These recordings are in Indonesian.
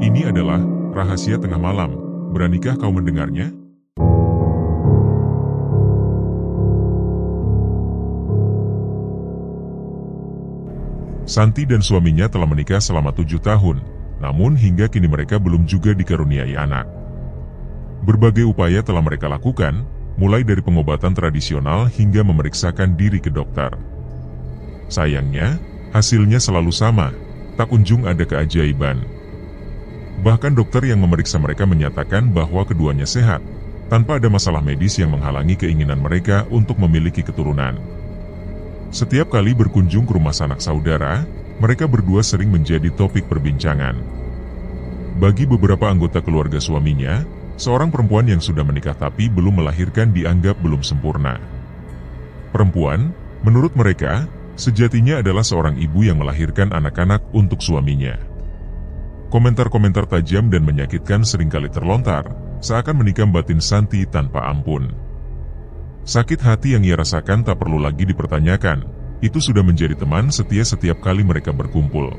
Ini adalah rahasia tengah malam. Beranikah kau mendengarnya? Santi dan suaminya telah menikah selama 7 tahun, namun hingga kini mereka belum juga dikaruniai anak. Berbagai upaya telah mereka lakukan, mulai dari pengobatan tradisional hingga memeriksakan diri ke dokter. Sayangnya, hasilnya selalu sama, tak kunjung ada keajaiban. Bahkan dokter yang memeriksa mereka menyatakan bahwa keduanya sehat, tanpa ada masalah medis yang menghalangi keinginan mereka untuk memiliki keturunan. Setiap kali berkunjung ke rumah sanak saudara, mereka berdua sering menjadi topik perbincangan. Bagi beberapa anggota keluarga suaminya, seorang perempuan yang sudah menikah tapi belum melahirkan dianggap belum sempurna. Perempuan, menurut mereka, sejatinya adalah seorang ibu yang melahirkan anak-anak untuk suaminya. Komentar-komentar tajam dan menyakitkan seringkali terlontar, seakan menikam batin Santi tanpa ampun. Sakit hati yang ia rasakan tak perlu lagi dipertanyakan, itu sudah menjadi teman setia setiap kali mereka berkumpul.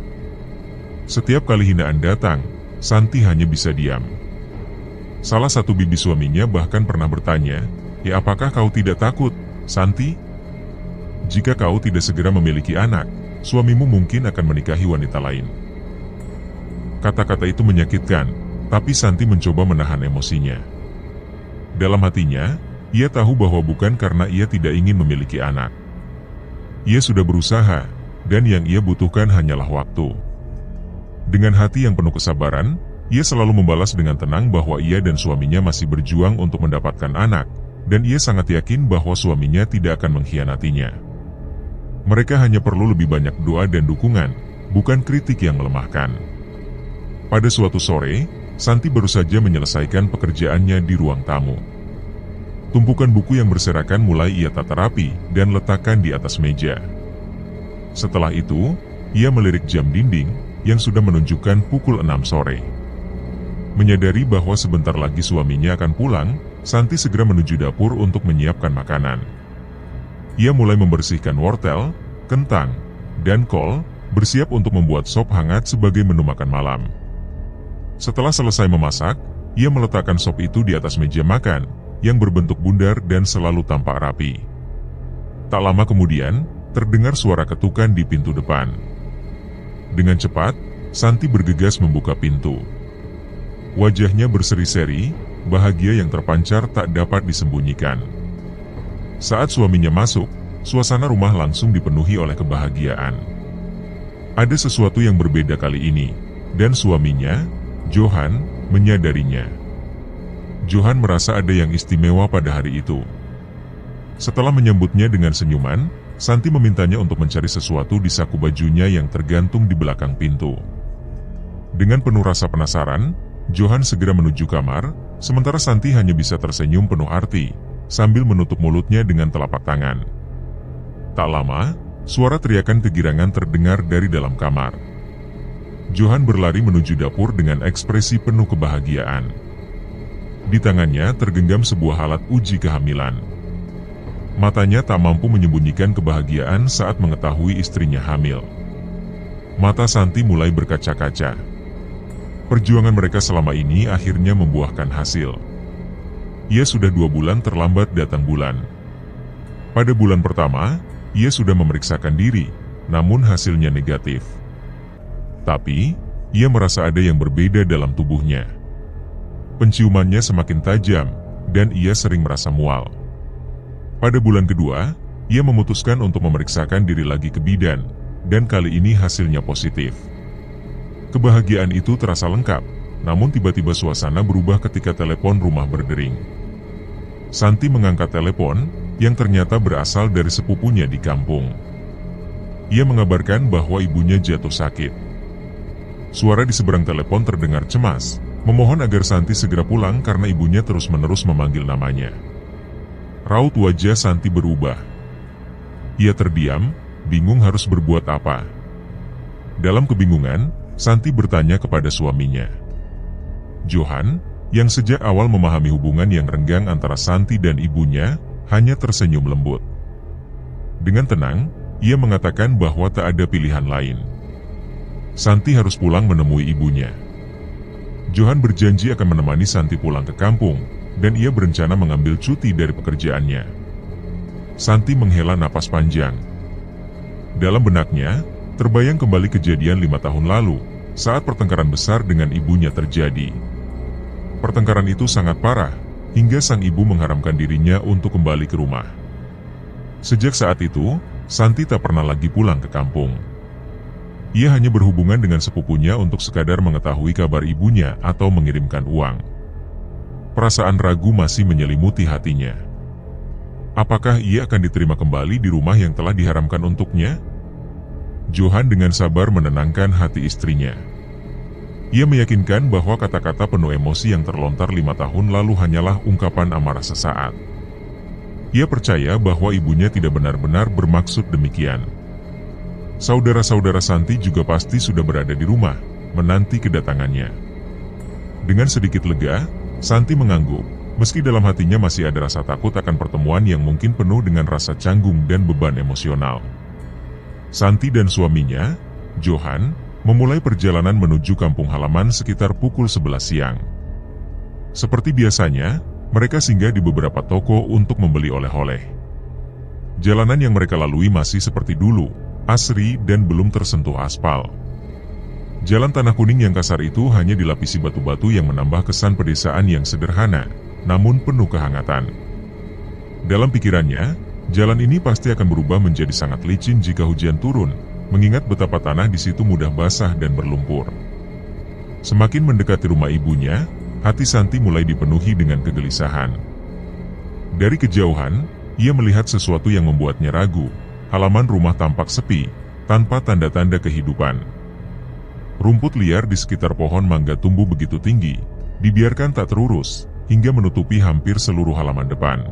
Setiap kali hinaan datang, Santi hanya bisa diam. Salah satu bibi suaminya bahkan pernah bertanya, "Ya apakah kau tidak takut, Santi? Jika kau tidak segera memiliki anak, suamimu mungkin akan menikahi wanita lain." Kata-kata itu menyakitkan, tapi Santi mencoba menahan emosinya. Dalam hatinya, ia tahu bahwa bukan karena ia tidak ingin memiliki anak. Ia sudah berusaha, dan yang ia butuhkan hanyalah waktu. Dengan hati yang penuh kesabaran, ia selalu membalas dengan tenang bahwa ia dan suaminya masih berjuang untuk mendapatkan anak, dan ia sangat yakin bahwa suaminya tidak akan mengkhianatinya. Mereka hanya perlu lebih banyak doa dan dukungan, bukan kritik yang melemahkan. Pada suatu sore, Santi baru saja menyelesaikan pekerjaannya di ruang tamu. Tumpukan buku yang berserakan mulai ia tata rapi dan letakkan di atas meja. Setelah itu, ia melirik jam dinding yang sudah menunjukkan pukul 6 sore. Menyadari bahwa sebentar lagi suaminya akan pulang, Santi segera menuju dapur untuk menyiapkan makanan. Ia mulai membersihkan wortel, kentang, dan kol, bersiap untuk membuat sop hangat sebagai menu makan malam. Setelah selesai memasak, ia meletakkan sop itu di atas meja makan, yang berbentuk bundar dan selalu tampak rapi. Tak lama kemudian, terdengar suara ketukan di pintu depan. Dengan cepat, Santi bergegas membuka pintu. Wajahnya berseri-seri, bahagia yang terpancar tak dapat disembunyikan. Saat suaminya masuk, suasana rumah langsung dipenuhi oleh kebahagiaan. Ada sesuatu yang berbeda kali ini, dan suaminya, Johan, menyadarinya. Johan merasa ada yang istimewa pada hari itu. Setelah menyambutnya dengan senyuman, Santi memintanya untuk mencari sesuatu di saku bajunya yang tergantung di belakang pintu. Dengan penuh rasa penasaran, Johan segera menuju kamar, sementara Santi hanya bisa tersenyum penuh arti, sambil menutup mulutnya dengan telapak tangan. Tak lama, suara teriakan kegirangan terdengar dari dalam kamar. Johan berlari menuju dapur dengan ekspresi penuh kebahagiaan. Di tangannya tergenggam sebuah alat uji kehamilan. Matanya tak mampu menyembunyikan kebahagiaan saat mengetahui istrinya hamil. Mata Santi mulai berkaca-kaca. Perjuangan mereka selama ini akhirnya membuahkan hasil. Ia sudah 2 bulan terlambat datang bulan. Pada bulan pertama, ia sudah memeriksakan diri, namun hasilnya negatif. Tapi, ia merasa ada yang berbeda dalam tubuhnya. Penciumannya semakin tajam, dan ia sering merasa mual. Pada bulan kedua, ia memutuskan untuk memeriksakan diri lagi ke bidan, dan kali ini hasilnya positif. Kebahagiaan itu terasa lengkap, namun tiba-tiba suasana berubah ketika telepon rumah berdering. Santi mengangkat telepon, yang ternyata berasal dari sepupunya di kampung. Ia mengabarkan bahwa ibunya jatuh sakit. Suara di seberang telepon terdengar cemas, memohon agar Santi segera pulang karena ibunya terus-menerus memanggil namanya. Raut wajah Santi berubah. Ia terdiam, bingung harus berbuat apa. Dalam kebingungan, Santi bertanya kepada suaminya. Johan, yang sejak awal memahami hubungan yang renggang antara Santi dan ibunya, hanya tersenyum lembut. Dengan tenang, ia mengatakan bahwa tak ada pilihan lain. Santi harus pulang menemui ibunya. Johan berjanji akan menemani Santi pulang ke kampung, dan ia berencana mengambil cuti dari pekerjaannya. Santi menghela napas panjang. Dalam benaknya, terbayang kembali kejadian 5 tahun lalu, saat pertengkaran besar dengan ibunya terjadi. Pertengkaran itu sangat parah, hingga sang ibu mengharamkan dirinya untuk kembali ke rumah. Sejak saat itu, Santi tak pernah lagi pulang ke kampung. Ia hanya berhubungan dengan sepupunya untuk sekadar mengetahui kabar ibunya atau mengirimkan uang. Perasaan ragu masih menyelimuti hatinya. Apakah ia akan diterima kembali di rumah yang telah diharamkan untuknya? Johan dengan sabar menenangkan hati istrinya. Ia meyakinkan bahwa kata-kata penuh emosi yang terlontar 5 tahun lalu hanyalah ungkapan amarah sesaat. Ia percaya bahwa ibunya tidak benar-benar bermaksud demikian. Saudara-saudara Santi juga pasti sudah berada di rumah, menanti kedatangannya. Dengan sedikit lega, Santi mengangguk, meski dalam hatinya masih ada rasa takut akan pertemuan yang mungkin penuh dengan rasa canggung dan beban emosional. Santi dan suaminya, Johan, memulai perjalanan menuju kampung halaman sekitar pukul 11 siang. Seperti biasanya, mereka singgah di beberapa toko untuk membeli oleh-oleh. Jalanan yang mereka lalui masih seperti dulu, asri dan belum tersentuh aspal. Jalan tanah kuning yang kasar itu hanya dilapisi batu-batu yang menambah kesan pedesaan yang sederhana, namun penuh kehangatan. Dalam pikirannya, jalan ini pasti akan berubah menjadi sangat licin jika hujan turun, mengingat betapa tanah di situ mudah basah dan berlumpur. Semakin mendekati rumah ibunya, hati Santi mulai dipenuhi dengan kegelisahan. Dari kejauhan, ia melihat sesuatu yang membuatnya ragu. Halaman rumah tampak sepi, tanpa tanda-tanda kehidupan. Rumput liar di sekitar pohon mangga tumbuh begitu tinggi, dibiarkan tak terurus, hingga menutupi hampir seluruh halaman depan.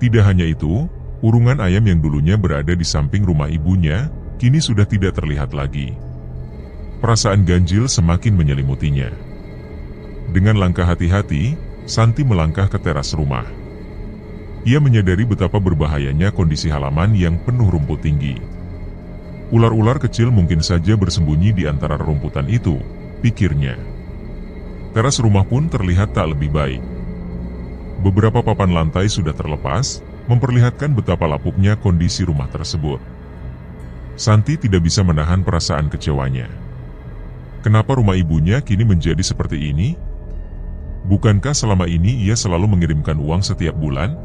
Tidak hanya itu, urungan ayam yang dulunya berada di samping rumah ibunya, kini sudah tidak terlihat lagi. Perasaan ganjil semakin menyelimutinya. Dengan langkah hati-hati, Santi melangkah ke teras rumah. Ia menyadari betapa berbahayanya kondisi halaman yang penuh rumput tinggi. Ular-ular kecil mungkin saja bersembunyi di antara rumputan itu, pikirnya. Teras rumah pun terlihat tak lebih baik. Beberapa papan lantai sudah terlepas, memperlihatkan betapa lapuknya kondisi rumah tersebut. Santi tidak bisa menahan perasaan kecewanya. Kenapa rumah ibunya kini menjadi seperti ini? Bukankah selama ini ia selalu mengirimkan uang setiap bulan?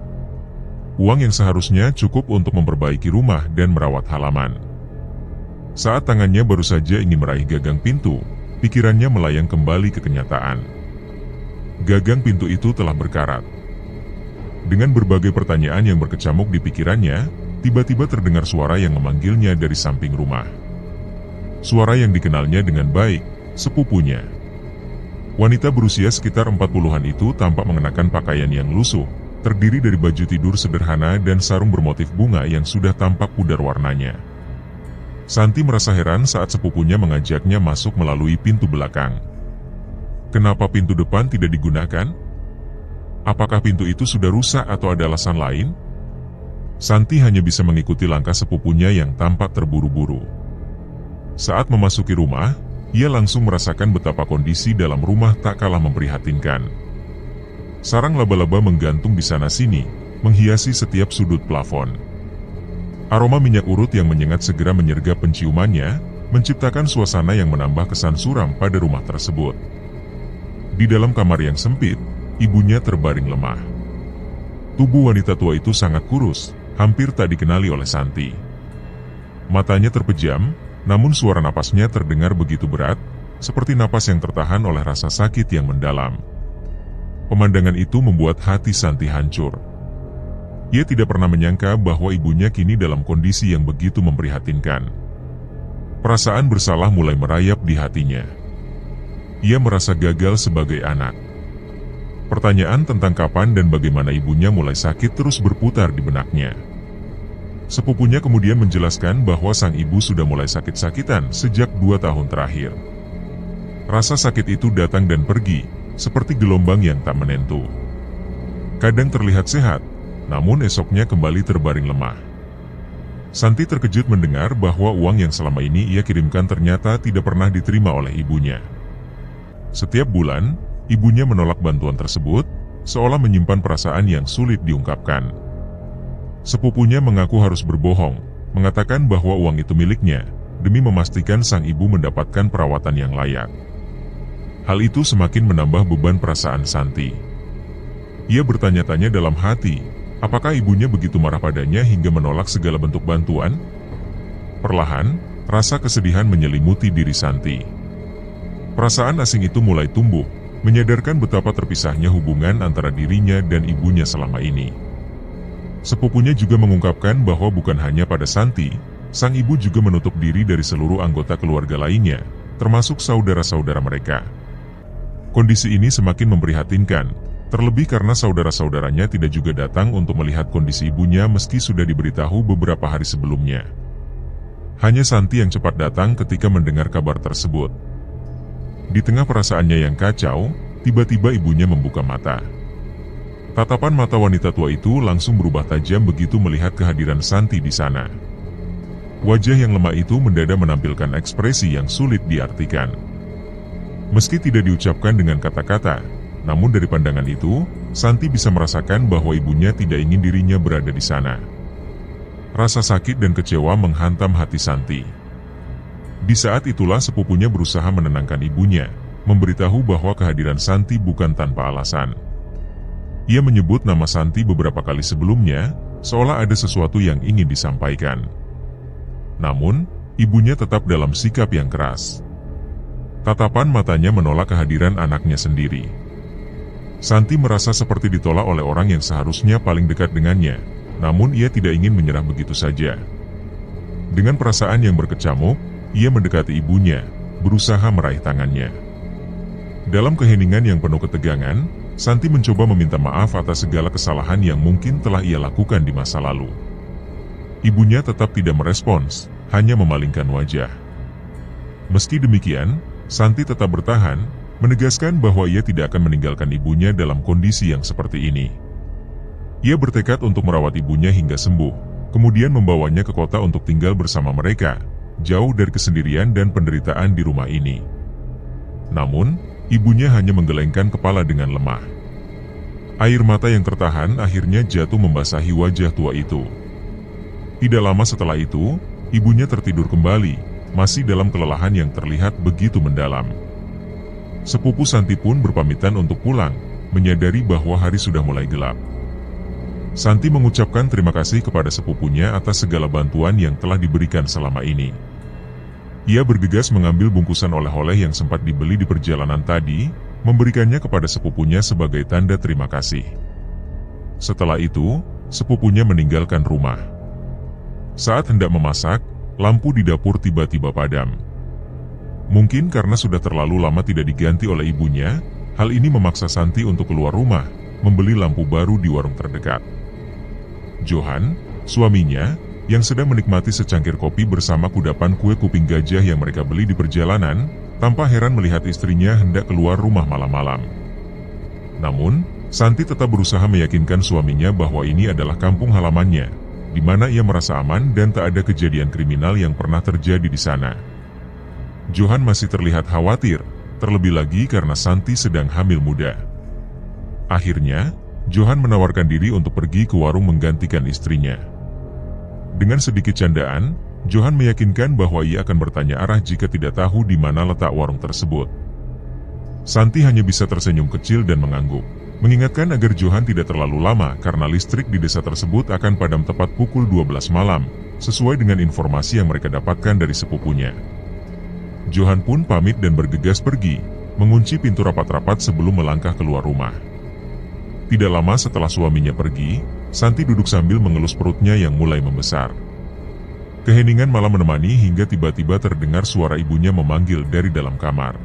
Uang yang seharusnya cukup untuk memperbaiki rumah dan merawat halaman. Saat tangannya baru saja ingin meraih gagang pintu, pikirannya melayang kembali ke kenyataan. Gagang pintu itu telah berkarat. Dengan berbagai pertanyaan yang berkecamuk di pikirannya, tiba-tiba terdengar suara yang memanggilnya dari samping rumah. Suara yang dikenalnya dengan baik, sepupunya. Wanita berusia sekitar 40-an itu tampak mengenakan pakaian yang lusuh, terdiri dari baju tidur sederhana dan sarung bermotif bunga yang sudah tampak pudar warnanya. Santi merasa heran saat sepupunya mengajaknya masuk melalui pintu belakang. Kenapa pintu depan tidak digunakan? Apakah pintu itu sudah rusak atau ada alasan lain? Santi hanya bisa mengikuti langkah sepupunya yang tampak terburu-buru. Saat memasuki rumah, ia langsung merasakan betapa kondisi dalam rumah tak kalah memprihatinkan. Sarang laba-laba menggantung di sana-sini, menghiasi setiap sudut plafon. Aroma minyak urut yang menyengat segera menyergap penciumannya, menciptakan suasana yang menambah kesan suram pada rumah tersebut. Di dalam kamar yang sempit, ibunya terbaring lemah. Tubuh wanita tua itu sangat kurus, hampir tak dikenali oleh Santi. Matanya terpejam, namun suara napasnya terdengar begitu berat, seperti napas yang tertahan oleh rasa sakit yang mendalam. Pemandangan itu membuat hati Santi hancur. Ia tidak pernah menyangka bahwa ibunya kini dalam kondisi yang begitu memprihatinkan. Perasaan bersalah mulai merayap di hatinya. Ia merasa gagal sebagai anak. Pertanyaan tentang kapan dan bagaimana ibunya mulai sakit terus berputar di benaknya. Sepupunya kemudian menjelaskan bahwa sang ibu sudah mulai sakit-sakitan sejak 2 tahun terakhir. Rasa sakit itu datang dan pergi, seperti gelombang yang tak menentu. Kadang terlihat sehat, namun esoknya kembali terbaring lemah. Santi terkejut mendengar bahwa uang yang selama ini ia kirimkan ternyata tidak pernah diterima oleh ibunya. Setiap bulan, ibunya menolak bantuan tersebut, seolah menyimpan perasaan yang sulit diungkapkan. Sepupunya mengaku harus berbohong, mengatakan bahwa uang itu miliknya, demi memastikan sang ibu mendapatkan perawatan yang layak. Hal itu semakin menambah beban perasaan Santi. Ia bertanya-tanya dalam hati, apakah ibunya begitu marah padanya hingga menolak segala bentuk bantuan? Perlahan, rasa kesedihan menyelimuti diri Santi. Perasaan asing itu mulai tumbuh, menyadarkan betapa terpisahnya hubungan antara dirinya dan ibunya selama ini. Sepupunya juga mengungkapkan bahwa bukan hanya pada Santi, sang ibu juga menutup diri dari seluruh anggota keluarga lainnya, termasuk saudara-saudara mereka. Kondisi ini semakin memprihatinkan, terlebih karena saudara-saudaranya tidak juga datang untuk melihat kondisi ibunya meski sudah diberitahu beberapa hari sebelumnya. Hanya Santi yang cepat datang ketika mendengar kabar tersebut. Di tengah perasaannya yang kacau, tiba-tiba ibunya membuka mata. Tatapan mata wanita tua itu langsung berubah tajam begitu melihat kehadiran Santi di sana. Wajah yang lemah itu mendadak menampilkan ekspresi yang sulit diartikan. Meski tidak diucapkan dengan kata-kata, namun dari pandangan itu, Santi bisa merasakan bahwa ibunya tidak ingin dirinya berada di sana. Rasa sakit dan kecewa menghantam hati Santi. Di saat itulah sepupunya berusaha menenangkan ibunya, memberitahu bahwa kehadiran Santi bukan tanpa alasan. Ia menyebut nama Santi beberapa kali sebelumnya, seolah ada sesuatu yang ingin disampaikan. Namun, ibunya tetap dalam sikap yang keras. Tatapan matanya menolak kehadiran anaknya sendiri. Santi merasa seperti ditolak oleh orang yang seharusnya paling dekat dengannya, namun ia tidak ingin menyerah begitu saja. Dengan perasaan yang berkecamuk, ia mendekati ibunya, berusaha meraih tangannya. Dalam keheningan yang penuh ketegangan, Santi mencoba meminta maaf atas segala kesalahan yang mungkin telah ia lakukan di masa lalu. Ibunya tetap tidak merespons, hanya memalingkan wajah. Meski demikian, Santi tetap bertahan, menegaskan bahwa ia tidak akan meninggalkan ibunya dalam kondisi yang seperti ini. Ia bertekad untuk merawat ibunya hingga sembuh, kemudian membawanya ke kota untuk tinggal bersama mereka, jauh dari kesendirian dan penderitaan di rumah ini. Namun, ibunya hanya menggelengkan kepala dengan lemah. Air mata yang tertahan akhirnya jatuh membasahi wajah tua itu. Tidak lama setelah itu, ibunya tertidur kembali, masih dalam kelelahan yang terlihat begitu mendalam. Sepupu Santi pun berpamitan untuk pulang, menyadari bahwa hari sudah mulai gelap. Santi mengucapkan terima kasih kepada sepupunya atas segala bantuan yang telah diberikan selama ini. Ia bergegas mengambil bungkusan oleh-oleh yang sempat dibeli di perjalanan tadi, memberikannya kepada sepupunya sebagai tanda terima kasih. Setelah itu, sepupunya meninggalkan rumah. Saat hendak memasak, lampu di dapur tiba-tiba padam. Mungkin karena sudah terlalu lama tidak diganti oleh ibunya, hal ini memaksa Santi untuk keluar rumah, membeli lampu baru di warung terdekat. Johan, suaminya, yang sedang menikmati secangkir kopi bersama kudapan kue kuping gajah yang mereka beli di perjalanan, tampak heran melihat istrinya hendak keluar rumah malam-malam. Namun, Santi tetap berusaha meyakinkan suaminya bahwa ini adalah kampung halamannya, di mana ia merasa aman dan tak ada kejadian kriminal yang pernah terjadi di sana. Johan masih terlihat khawatir, terlebih lagi karena Santi sedang hamil muda. Akhirnya, Johan menawarkan diri untuk pergi ke warung menggantikan istrinya. Dengan sedikit candaan, Johan meyakinkan bahwa ia akan bertanya arah jika tidak tahu di mana letak warung tersebut. Santi hanya bisa tersenyum kecil dan mengangguk, mengingatkan agar Johan tidak terlalu lama karena listrik di desa tersebut akan padam tepat pukul 12 malam, sesuai dengan informasi yang mereka dapatkan dari sepupunya. Johan pun pamit dan bergegas pergi, mengunci pintu rapat-rapat sebelum melangkah keluar rumah. Tidak lama setelah suaminya pergi, Santi duduk sambil mengelus perutnya yang mulai membesar. Keheningan malam menemani hingga tiba-tiba terdengar suara ibunya memanggil dari dalam kamar.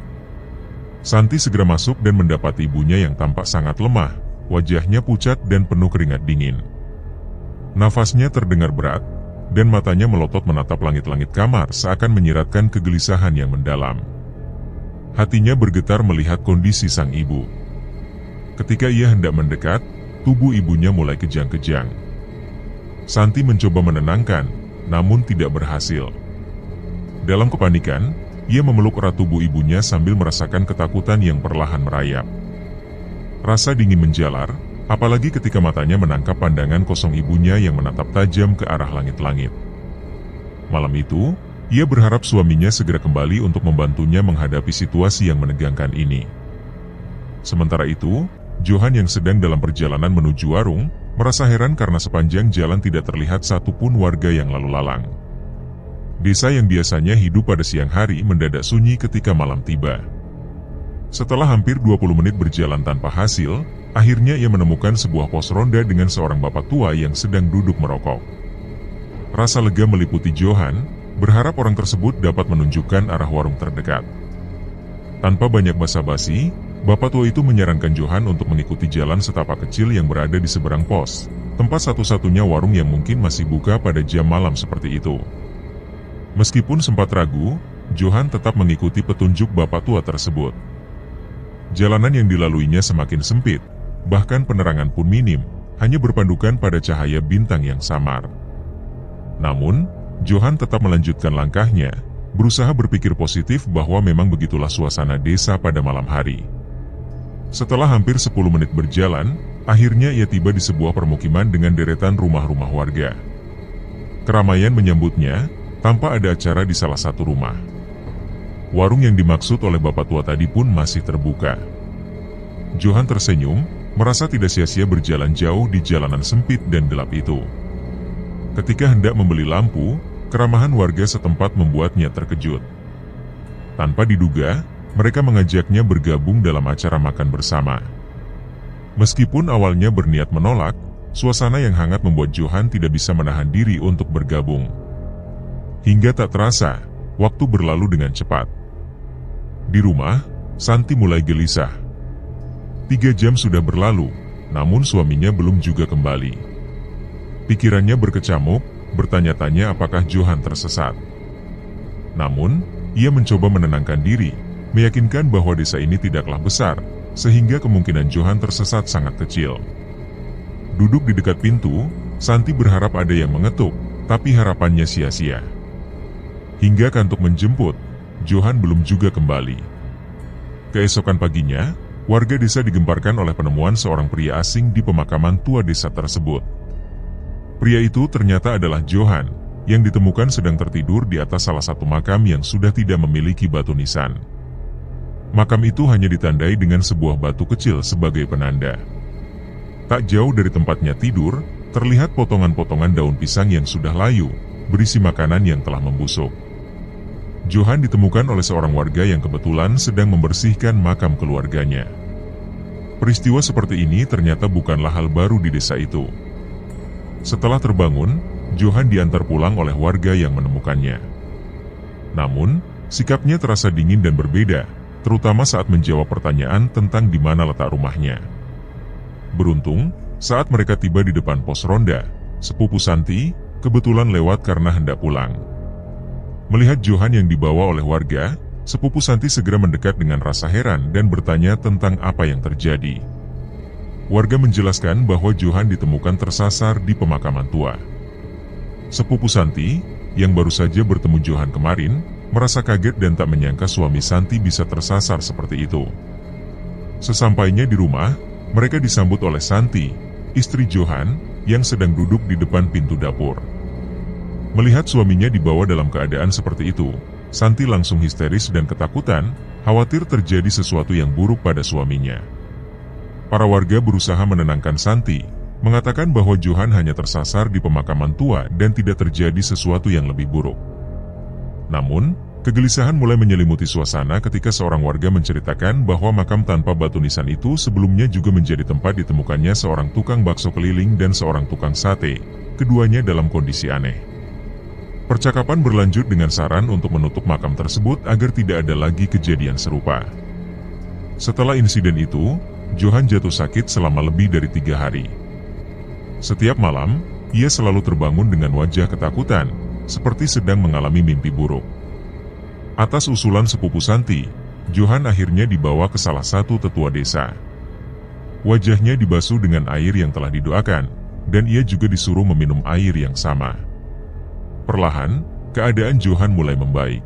Santi segera masuk dan mendapati ibunya yang tampak sangat lemah, wajahnya pucat dan penuh keringat dingin. Nafasnya terdengar berat, dan matanya melotot menatap langit-langit kamar seakan menyiratkan kegelisahan yang mendalam. Hatinya bergetar melihat kondisi sang ibu. Ketika ia hendak mendekat, tubuh ibunya mulai kejang-kejang. Santi mencoba menenangkan, namun tidak berhasil. Dalam kepanikan, ia memeluk erat tubuh ibunya sambil merasakan ketakutan yang perlahan merayap. Rasa dingin menjalar, apalagi ketika matanya menangkap pandangan kosong ibunya yang menatap tajam ke arah langit-langit. Malam itu, ia berharap suaminya segera kembali untuk membantunya menghadapi situasi yang menegangkan ini. Sementara itu, Johan yang sedang dalam perjalanan menuju warung, merasa heran karena sepanjang jalan tidak terlihat satupun warga yang lalu lalang. Desa yang biasanya hidup pada siang hari mendadak sunyi ketika malam tiba. Setelah hampir 20 menit berjalan tanpa hasil, akhirnya ia menemukan sebuah pos ronda dengan seorang bapak tua yang sedang duduk merokok. Rasa lega meliputi Johan, berharap orang tersebut dapat menunjukkan arah warung terdekat. Tanpa banyak basa-basi, bapak tua itu menyarankan Johan untuk mengikuti jalan setapak kecil yang berada di seberang pos, tempat satu-satunya warung yang mungkin masih buka pada jam malam seperti itu. Meskipun sempat ragu, Johan tetap mengikuti petunjuk bapak tua tersebut. Jalanan yang dilaluinya semakin sempit, bahkan penerangan pun minim, hanya berpandukan pada cahaya bintang yang samar. Namun, Johan tetap melanjutkan langkahnya, berusaha berpikir positif bahwa memang begitulah suasana desa pada malam hari. Setelah hampir 10 menit berjalan, akhirnya ia tiba di sebuah permukiman dengan deretan rumah-rumah warga. Keramaian menyambutnya, tanpa ada acara di salah satu rumah. Warung yang dimaksud oleh bapak tua tadi pun masih terbuka. Johan tersenyum, merasa tidak sia-sia berjalan jauh di jalanan sempit dan gelap itu. Ketika hendak membeli lampu, keramahan warga setempat membuatnya terkejut. Tanpa diduga, mereka mengajaknya bergabung dalam acara makan bersama. Meskipun awalnya berniat menolak, suasana yang hangat membuat Johan tidak bisa menahan diri untuk bergabung. Hingga tak terasa, waktu berlalu dengan cepat. Di rumah, Santi mulai gelisah. 3 jam sudah berlalu, namun suaminya belum juga kembali. Pikirannya berkecamuk, bertanya-tanya apakah Johan tersesat. Namun, ia mencoba menenangkan diri, meyakinkan bahwa desa ini tidaklah besar, sehingga kemungkinan Johan tersesat sangat kecil. Duduk di dekat pintu, Santi berharap ada yang mengetuk, tapi harapannya sia-sia. Hingga kantuk menjemput, Johan belum juga kembali. Keesokan paginya, warga desa digemparkan oleh penemuan seorang pria asing di pemakaman tua desa tersebut. Pria itu ternyata adalah Johan, yang ditemukan sedang tertidur di atas salah satu makam yang sudah tidak memiliki batu nisan. Makam itu hanya ditandai dengan sebuah batu kecil sebagai penanda. Tak jauh dari tempatnya tidur, terlihat potongan-potongan daun pisang yang sudah layu, berisi makanan yang telah membusuk. Johan ditemukan oleh seorang warga yang kebetulan sedang membersihkan makam keluarganya. Peristiwa seperti ini ternyata bukanlah hal baru di desa itu. Setelah terbangun, Johan diantar pulang oleh warga yang menemukannya. Namun, sikapnya terasa dingin dan berbeda, terutama saat menjawab pertanyaan tentang di mana letak rumahnya. Beruntung, saat mereka tiba di depan pos ronda, sepupu Santi kebetulan lewat karena hendak pulang. Melihat Johan yang dibawa oleh warga, sepupu Santi segera mendekat dengan rasa heran dan bertanya tentang apa yang terjadi. Warga menjelaskan bahwa Johan ditemukan tersasar di pemakaman tua. Sepupu Santi, yang baru saja bertemu Johan kemarin, merasa kaget dan tak menyangka suami Santi bisa tersasar seperti itu. Sesampainya di rumah, mereka disambut oleh Santi, istri Johan, yang sedang duduk di depan pintu dapur. Melihat suaminya dibawa dalam keadaan seperti itu, Santi langsung histeris dan ketakutan, khawatir terjadi sesuatu yang buruk pada suaminya. Para warga berusaha menenangkan Santi, mengatakan bahwa Johan hanya tersasar di pemakaman tua dan tidak terjadi sesuatu yang lebih buruk. Namun, kegelisahan mulai menyelimuti suasana ketika seorang warga menceritakan bahwa makam tanpa batu nisan itu sebelumnya juga menjadi tempat ditemukannya seorang tukang bakso keliling dan seorang tukang sate, keduanya dalam kondisi aneh. Percakapan berlanjut dengan saran untuk menutup makam tersebut agar tidak ada lagi kejadian serupa. Setelah insiden itu, Johan jatuh sakit selama lebih dari 3 hari. Setiap malam, ia selalu terbangun dengan wajah ketakutan, seperti sedang mengalami mimpi buruk. Atas usulan sepupu Santi, Johan akhirnya dibawa ke salah satu tetua desa. Wajahnya dibasuh dengan air yang telah didoakan, dan ia juga disuruh meminum air yang sama. Perlahan, keadaan Johan mulai membaik.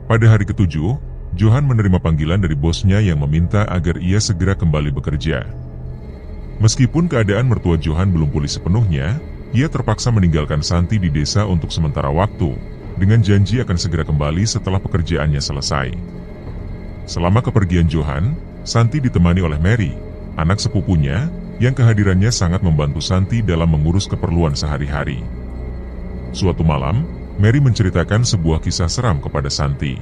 Pada hari ketujuh, Johan menerima panggilan dari bosnya yang meminta agar ia segera kembali bekerja. Meskipun keadaan mertua Johan belum pulih sepenuhnya, ia terpaksa meninggalkan Santi di desa untuk sementara waktu, dengan janji akan segera kembali setelah pekerjaannya selesai. Selama kepergian Johan, Santi ditemani oleh Mary, anak sepupunya, yang kehadirannya sangat membantu Santi dalam mengurus keperluan sehari-hari. Suatu malam, Mary menceritakan sebuah kisah seram kepada Santi.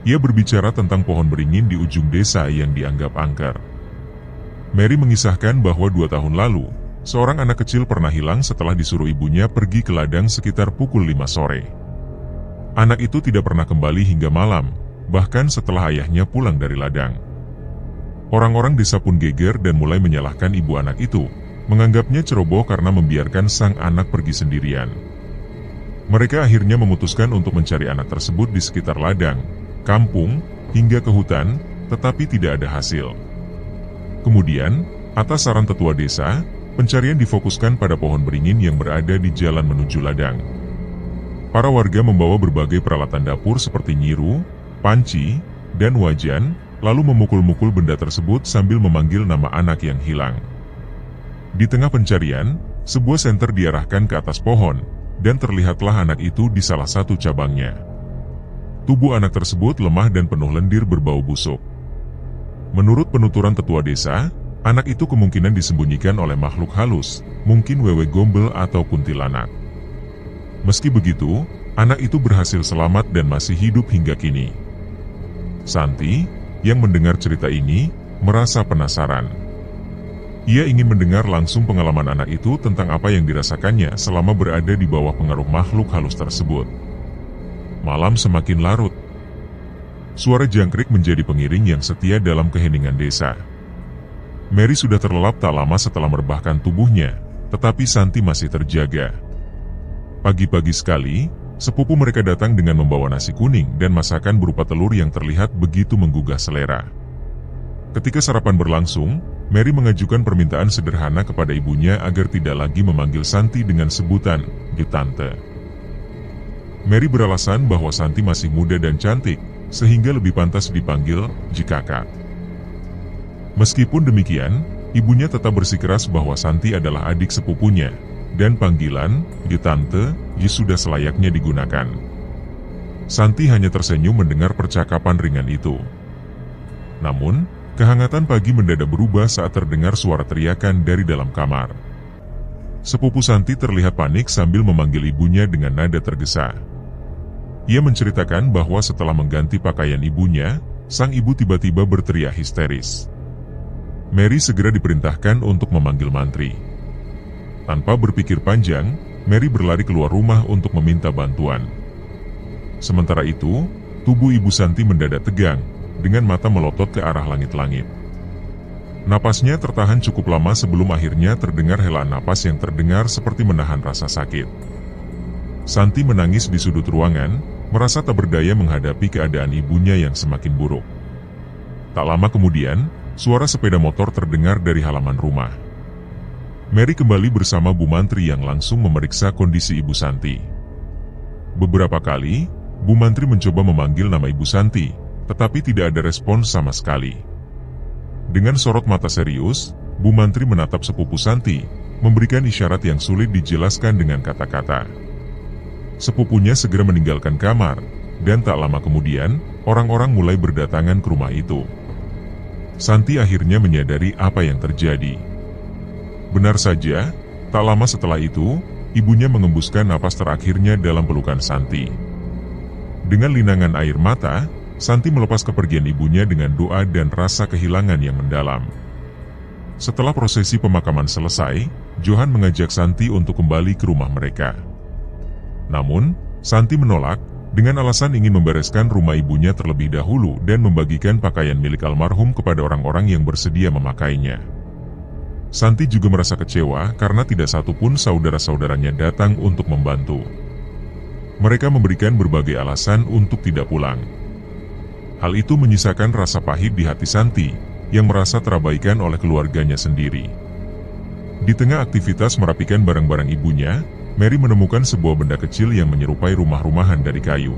Ia berbicara tentang pohon beringin di ujung desa yang dianggap angker. Mary mengisahkan bahwa 2 tahun lalu, seorang anak kecil pernah hilang setelah disuruh ibunya pergi ke ladang sekitar pukul 5 sore. Anak itu tidak pernah kembali hingga malam, bahkan setelah ayahnya pulang dari ladang. Orang-orang desa pun geger dan mulai menyalahkan ibu anak itu, menganggapnya ceroboh karena membiarkan sang anak pergi sendirian. Mereka akhirnya memutuskan untuk mencari anak tersebut di sekitar ladang, kampung, hingga ke hutan, tetapi tidak ada hasil. Kemudian, atas saran tetua desa, pencarian difokuskan pada pohon beringin yang berada di jalan menuju ladang. Para warga membawa berbagai peralatan dapur seperti nyiru, panci, dan wajan, lalu memukul-mukul benda tersebut sambil memanggil nama anak yang hilang. Di tengah pencarian, sebuah senter diarahkan ke atas pohon, dan terlihatlah anak itu di salah satu cabangnya. Tubuh anak tersebut lemah dan penuh lendir berbau busuk. Menurut penuturan tetua desa, anak itu kemungkinan disembunyikan oleh makhluk halus, mungkin wewe gombel atau kuntilanak. Meski begitu, anak itu berhasil selamat dan masih hidup hingga kini. Santi, yang mendengar cerita ini, merasa penasaran. Ia ingin mendengar langsung pengalaman anak itu tentang apa yang dirasakannya selama berada di bawah pengaruh makhluk halus tersebut. Malam semakin larut. Suara jangkrik menjadi pengiring yang setia dalam keheningan desa. Mary sudah terlelap tak lama setelah merebahkan tubuhnya, tetapi Santi masih terjaga. Pagi-pagi sekali, sepupu mereka datang dengan membawa nasi kuning dan masakan berupa telur yang terlihat begitu menggugah selera. Ketika sarapan berlangsung, Mary mengajukan permintaan sederhana kepada ibunya agar tidak lagi memanggil Santi dengan sebutan "Ju Tante". Mary beralasan bahwa Santi masih muda dan cantik, sehingga lebih pantas dipanggil "Ji Kakak". Meskipun demikian, ibunya tetap bersikeras bahwa Santi adalah adik sepupunya, dan panggilan "Ji Tante" sudah selayaknya digunakan. Santi hanya tersenyum mendengar percakapan ringan itu. Namun, kehangatan pagi mendadak berubah saat terdengar suara teriakan dari dalam kamar. Sepupu Santi terlihat panik sambil memanggil ibunya dengan nada tergesa. Ia menceritakan bahwa setelah mengganti pakaian ibunya, sang ibu tiba-tiba berteriak histeris. Mary segera diperintahkan untuk memanggil mantri. Tanpa berpikir panjang, Mary berlari keluar rumah untuk meminta bantuan. Sementara itu, tubuh Ibu Santi mendadak tegang, dengan mata melotot ke arah langit-langit. Napasnya tertahan cukup lama sebelum akhirnya terdengar helaan napas yang terdengar seperti menahan rasa sakit. Santi menangis di sudut ruangan, merasa tak berdaya menghadapi keadaan ibunya yang semakin buruk. Tak lama kemudian, suara sepeda motor terdengar dari halaman rumah. Mary kembali bersama Bu Mantri yang langsung memeriksa kondisi Ibu Santi. Beberapa kali, Bu Mantri mencoba memanggil nama Ibu Santi, tetapi tidak ada respons sama sekali. Dengan sorot mata serius, Bu Mantri menatap sepupu Santi, memberikan isyarat yang sulit dijelaskan dengan kata-kata. Sepupunya segera meninggalkan kamar, dan tak lama kemudian, orang-orang mulai berdatangan ke rumah itu. Santi akhirnya menyadari apa yang terjadi. Benar saja, tak lama setelah itu, ibunya mengembuskan napas terakhirnya dalam pelukan Santi. Dengan linangan air mata, Santi melepas kepergian ibunya dengan doa dan rasa kehilangan yang mendalam. Setelah prosesi pemakaman selesai, Johan mengajak Santi untuk kembali ke rumah mereka. Namun, Santi menolak, dengan alasan ingin membereskan rumah ibunya terlebih dahulu dan membagikan pakaian milik almarhum kepada orang-orang yang bersedia memakainya. Santi juga merasa kecewa karena tidak satupun saudara-saudaranya datang untuk membantu. Mereka memberikan berbagai alasan untuk tidak pulang. Hal itu menyisakan rasa pahit di hati Santi, yang merasa terabaikan oleh keluarganya sendiri. Di tengah aktivitas merapikan barang-barang ibunya, Mary menemukan sebuah benda kecil yang menyerupai rumah-rumahan dari kayu.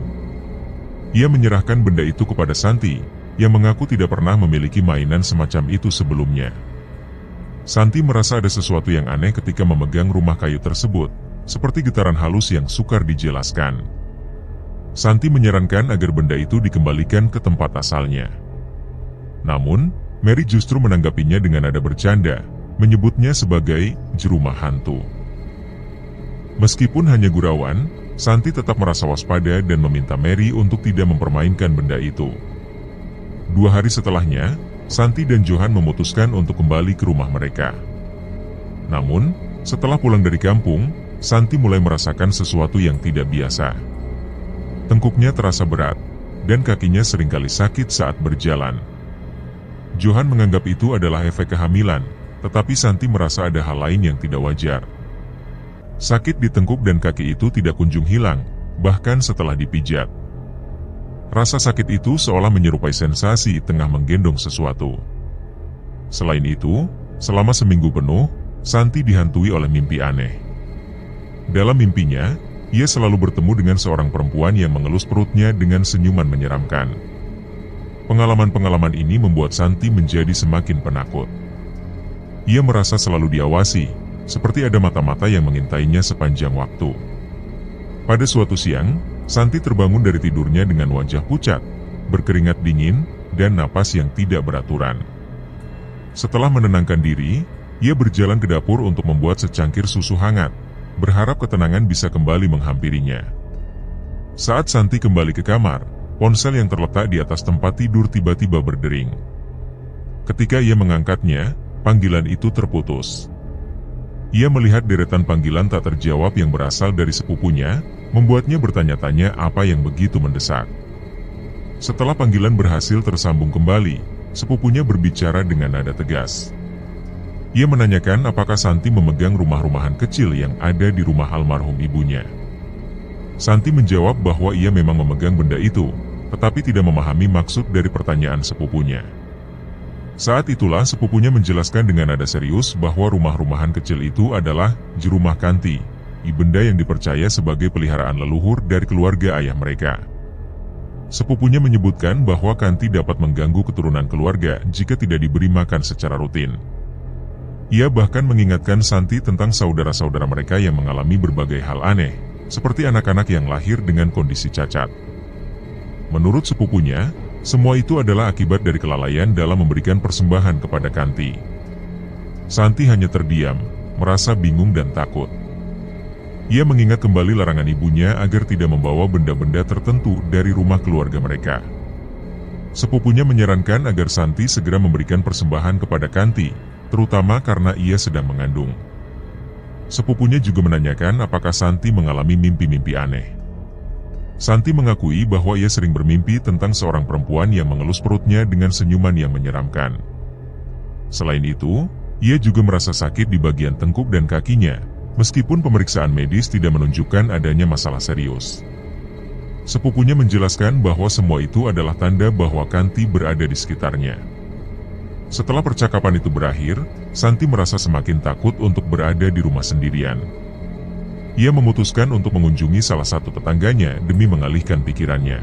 ia menyerahkan benda itu kepada Santi, yang mengaku tidak pernah memiliki mainan semacam itu sebelumnya. Santi merasa ada sesuatu yang aneh ketika memegang rumah kayu tersebut, seperti getaran halus yang sukar dijelaskan. Santi menyarankan agar benda itu dikembalikan ke tempat asalnya. Namun, Mary justru menanggapinya dengan nada bercanda, menyebutnya sebagai jerumah hantu. Meskipun hanya gurauan, Santi tetap merasa waspada dan meminta Mary untuk tidak mempermainkan benda itu. 2 hari setelahnya, Santi dan Johan memutuskan untuk kembali ke rumah mereka. Namun, setelah pulang dari kampung, Santi mulai merasakan sesuatu yang tidak biasa. Tengkuknya terasa berat, dan kakinya seringkali sakit saat berjalan. Johan menganggap itu adalah efek kehamilan, tetapi Santi merasa ada hal lain yang tidak wajar. Sakit di tengkuk dan kaki itu tidak kunjung hilang, bahkan setelah dipijat. Rasa sakit itu seolah menyerupai sensasi tengah menggendong sesuatu. Selain itu, selama seminggu penuh, Santi dihantui oleh mimpi aneh. Dalam mimpinya, ia selalu bertemu dengan seorang perempuan yang mengelus perutnya dengan senyuman menyeramkan. Pengalaman-pengalaman ini membuat Santi menjadi semakin penakut. Ia merasa selalu diawasi, seperti ada mata-mata yang mengintainya sepanjang waktu. Pada suatu siang, Santi terbangun dari tidurnya dengan wajah pucat, berkeringat dingin, dan napas yang tidak beraturan. Setelah menenangkan diri, ia berjalan ke dapur untuk membuat secangkir susu hangat, berharap ketenangan bisa kembali menghampirinya. Saat Santi kembali ke kamar, ponsel yang terletak di atas tempat tidur tiba-tiba berdering. Ketika ia mengangkatnya, panggilan itu terputus. Ia melihat deretan panggilan tak terjawab yang berasal dari sepupunya, membuatnya bertanya-tanya apa yang begitu mendesak. Setelah panggilan berhasil tersambung kembali, sepupunya berbicara dengan nada tegas. Ia menanyakan apakah Santi memegang rumah-rumahan kecil yang ada di rumah almarhum ibunya. Santi menjawab bahwa ia memang memegang benda itu, tetapi tidak memahami maksud dari pertanyaan sepupunya. Saat itulah sepupunya menjelaskan dengan nada serius bahwa rumah-rumahan kecil itu adalah jerumah Kanti, benda yang dipercaya sebagai peliharaan leluhur dari keluarga ayah mereka. Sepupunya menyebutkan bahwa Kanti dapat mengganggu keturunan keluarga jika tidak diberi makan secara rutin. Ia bahkan mengingatkan Santi tentang saudara-saudara mereka yang mengalami berbagai hal aneh, seperti anak-anak yang lahir dengan kondisi cacat. Menurut sepupunya, semua itu adalah akibat dari kelalaian dalam memberikan persembahan kepada Kanti. Santi hanya terdiam, merasa bingung dan takut. Ia mengingat kembali larangan ibunya agar tidak membawa benda-benda tertentu dari rumah keluarga mereka. Sepupunya menyarankan agar Santi segera memberikan persembahan kepada Kanti, terutama karena ia sedang mengandung. Sepupunya juga menanyakan apakah Santi mengalami mimpi-mimpi aneh. Santi mengakui bahwa ia sering bermimpi tentang seorang perempuan yang mengelus perutnya dengan senyuman yang menyeramkan. Selain itu, ia juga merasa sakit di bagian tengkuk dan kakinya, meskipun pemeriksaan medis tidak menunjukkan adanya masalah serius. Sepupunya menjelaskan bahwa semua itu adalah tanda bahwa Kanti berada di sekitarnya. Setelah percakapan itu berakhir, Santi merasa semakin takut untuk berada di rumah sendirian. Ia memutuskan untuk mengunjungi salah satu tetangganya demi mengalihkan pikirannya.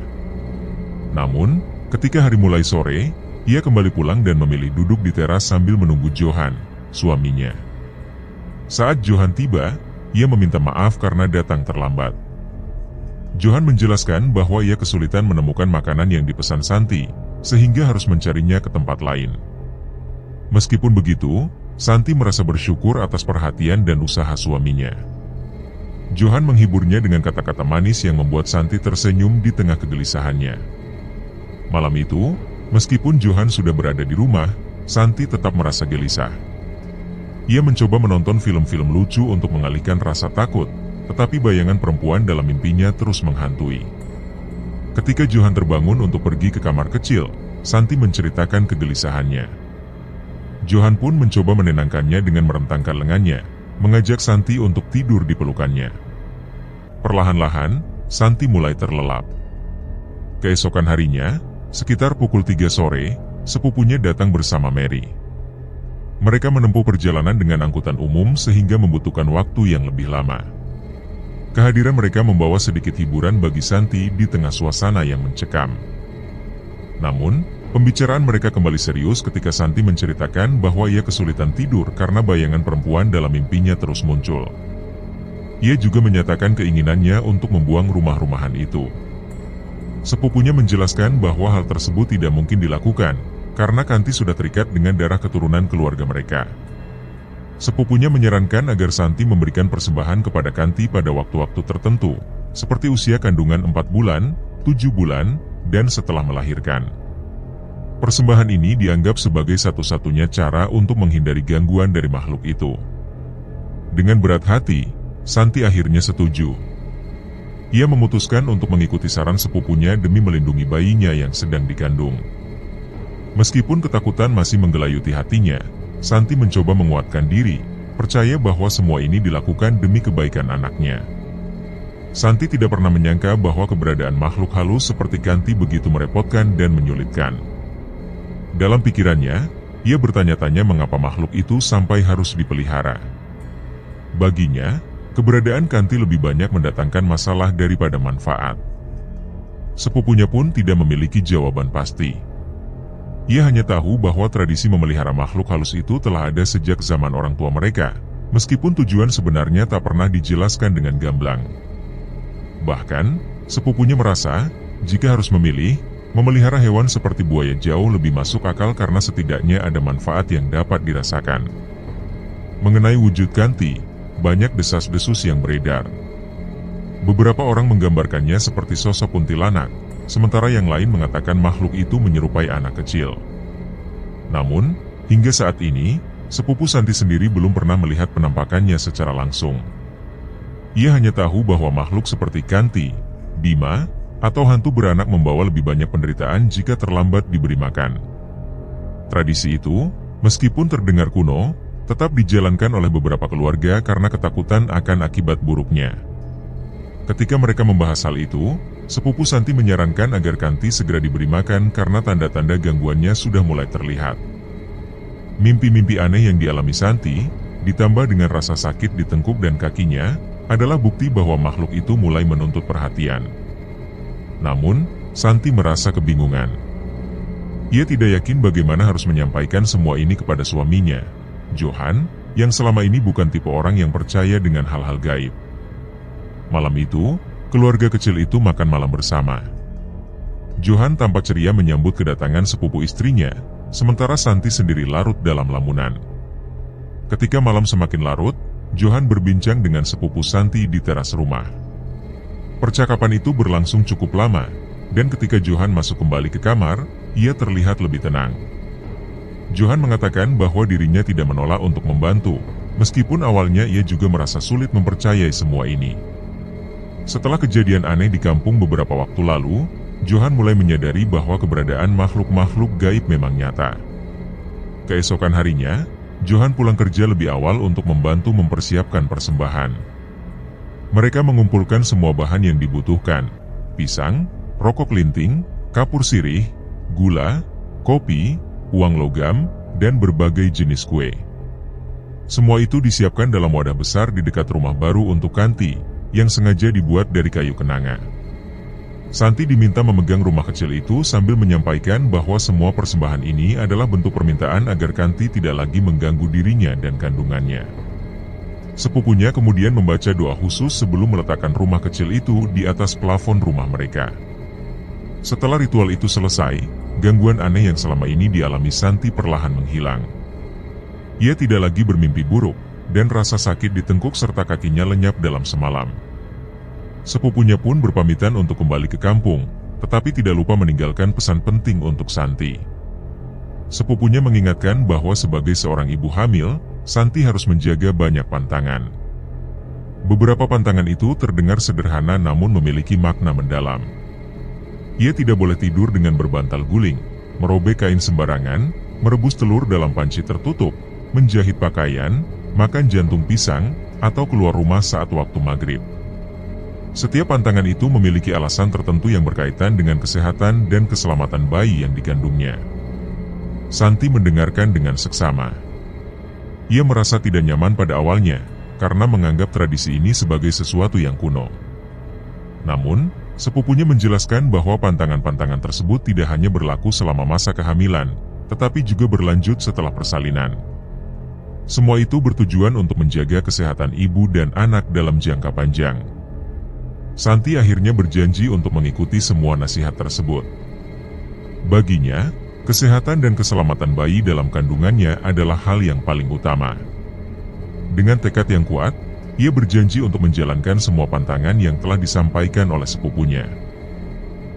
Namun, ketika hari mulai sore, ia kembali pulang dan memilih duduk di teras sambil menunggu Johan, suaminya. Saat Johan tiba, ia meminta maaf karena datang terlambat. Johan menjelaskan bahwa ia kesulitan menemukan makanan yang dipesan Santi, sehingga harus mencarinya ke tempat lain. Meskipun begitu, Santi merasa bersyukur atas perhatian dan usaha suaminya. Johan menghiburnya dengan kata-kata manis yang membuat Santi tersenyum di tengah kegelisahannya. Malam itu, meskipun Johan sudah berada di rumah, Santi tetap merasa gelisah. Ia mencoba menonton film-film lucu untuk mengalihkan rasa takut, tetapi bayangan perempuan dalam mimpinya terus menghantui. Ketika Johan terbangun untuk pergi ke kamar kecil, Santi menceritakan kegelisahannya. Johan pun mencoba menenangkannya dengan merentangkan lengannya, mengajak Santi untuk tidur di pelukannya. Perlahan-lahan, Santi mulai terlelap. Keesokan harinya, sekitar pukul 3 sore, sepupunya datang bersama Mary. Mereka menempuh perjalanan dengan angkutan umum sehingga membutuhkan waktu yang lebih lama. Kehadiran mereka membawa sedikit hiburan bagi Santi di tengah suasana yang mencekam. Namun, pembicaraan mereka kembali serius ketika Santi menceritakan bahwa ia kesulitan tidur karena bayangan perempuan dalam mimpinya terus muncul. Ia juga menyatakan keinginannya untuk membuang rumah-rumahan itu. Sepupunya menjelaskan bahwa hal tersebut tidak mungkin dilakukan, karena Kanti sudah terikat dengan darah keturunan keluarga mereka. Sepupunya menyarankan agar Santi memberikan persembahan kepada Kanti pada waktu-waktu tertentu, seperti usia kandungan 4 bulan, 7 bulan, dan setelah melahirkan. Persembahan ini dianggap sebagai satu-satunya cara untuk menghindari gangguan dari makhluk itu. Dengan berat hati, Santi akhirnya setuju. Ia memutuskan untuk mengikuti saran sepupunya demi melindungi bayinya yang sedang dikandung. Meskipun ketakutan masih menggelayuti hatinya, Santi mencoba menguatkan diri, percaya bahwa semua ini dilakukan demi kebaikan anaknya. Santi tidak pernah menyangka bahwa keberadaan makhluk halus seperti Kanti begitu merepotkan dan menyulitkan. Dalam pikirannya, ia bertanya-tanya mengapa makhluk itu sampai harus dipelihara. Baginya, keberadaan Kanti lebih banyak mendatangkan masalah daripada manfaat. Sepupunya pun tidak memiliki jawaban pasti. Ia hanya tahu bahwa tradisi memelihara makhluk halus itu telah ada sejak zaman orang tua mereka, meskipun tujuan sebenarnya tak pernah dijelaskan dengan gamblang. Bahkan, sepupunya merasa, jika harus memilih, memelihara hewan seperti buaya jauh lebih masuk akal karena setidaknya ada manfaat yang dapat dirasakan. Mengenai wujud Kanti, banyak desas-desus yang beredar. Beberapa orang menggambarkannya seperti sosok kuntilanak, sementara yang lain mengatakan makhluk itu menyerupai anak kecil. Namun, hingga saat ini, sepupu Santi sendiri belum pernah melihat penampakannya secara langsung. Ia hanya tahu bahwa makhluk seperti Kanti, Bima, atau hantu beranak membawa lebih banyak penderitaan jika terlambat diberi makan. Tradisi itu, meskipun terdengar kuno, tetap dijalankan oleh beberapa keluarga karena ketakutan akan akibat buruknya. Ketika mereka membahas hal itu, sepupu Santi menyarankan agar Kanti segera diberi makan karena tanda-tanda gangguannya sudah mulai terlihat. Mimpi-mimpi aneh yang dialami Santi, ditambah dengan rasa sakit di tengkuk dan kakinya, adalah bukti bahwa makhluk itu mulai menuntut perhatian. Namun, Santi merasa kebingungan. Ia tidak yakin bagaimana harus menyampaikan semua ini kepada suaminya, Johan, yang selama ini bukan tipe orang yang percaya dengan hal-hal gaib. Malam itu, keluarga kecil itu makan malam bersama. Johan tampak ceria menyambut kedatangan sepupu istrinya, sementara Santi sendiri larut dalam lamunan. Ketika malam semakin larut, Johan berbincang dengan sepupu Santi di teras rumah. Percakapan itu berlangsung cukup lama, dan ketika Johan masuk kembali ke kamar, ia terlihat lebih tenang. Johan mengatakan bahwa dirinya tidak menolak untuk membantu, meskipun awalnya ia juga merasa sulit mempercayai semua ini. Setelah kejadian aneh di kampung beberapa waktu lalu, Johan mulai menyadari bahwa keberadaan makhluk-makhluk gaib memang nyata. Keesokan harinya, Johan pulang kerja lebih awal untuk membantu mempersiapkan persembahan. Mereka mengumpulkan semua bahan yang dibutuhkan: pisang, rokok linting, kapur sirih, gula, kopi, uang logam, dan berbagai jenis kue. Semua itu disiapkan dalam wadah besar di dekat rumah baru untuk Kanti, yang sengaja dibuat dari kayu kenanga. Santi diminta memegang rumah kecil itu sambil menyampaikan bahwa semua persembahan ini adalah bentuk permintaan agar Kanti tidak lagi mengganggu dirinya dan kandungannya. Sepupunya kemudian membaca doa khusus sebelum meletakkan rumah kecil itu di atas plafon rumah mereka. Setelah ritual itu selesai, gangguan aneh yang selama ini dialami Santi perlahan menghilang. Ia tidak lagi bermimpi buruk, dan rasa sakit di tengkuk serta kakinya lenyap dalam semalam. Sepupunya pun berpamitan untuk kembali ke kampung, tetapi tidak lupa meninggalkan pesan penting untuk Santi. Sepupunya mengingatkan bahwa sebagai seorang ibu hamil, Santi harus menjaga banyak pantangan. Beberapa pantangan itu terdengar sederhana namun memiliki makna mendalam. Ia tidak boleh tidur dengan berbantal guling, merobek kain sembarangan, merebus telur dalam panci tertutup, menjahit pakaian, makan jantung pisang, atau keluar rumah saat waktu maghrib. Setiap pantangan itu memiliki alasan tertentu yang berkaitan dengan kesehatan dan keselamatan bayi yang dikandungnya. Santi mendengarkan dengan seksama. Ia merasa tidak nyaman pada awalnya, karena menganggap tradisi ini sebagai sesuatu yang kuno. Namun, sepupunya menjelaskan bahwa pantangan-pantangan tersebut tidak hanya berlaku selama masa kehamilan, tetapi juga berlanjut setelah persalinan. Semua itu bertujuan untuk menjaga kesehatan ibu dan anak dalam jangka panjang. Santi akhirnya berjanji untuk mengikuti semua nasihat tersebut. Baginya, kesehatan dan keselamatan bayi dalam kandungannya adalah hal yang paling utama. Dengan tekad yang kuat, ia berjanji untuk menjalankan semua pantangan yang telah disampaikan oleh sepupunya.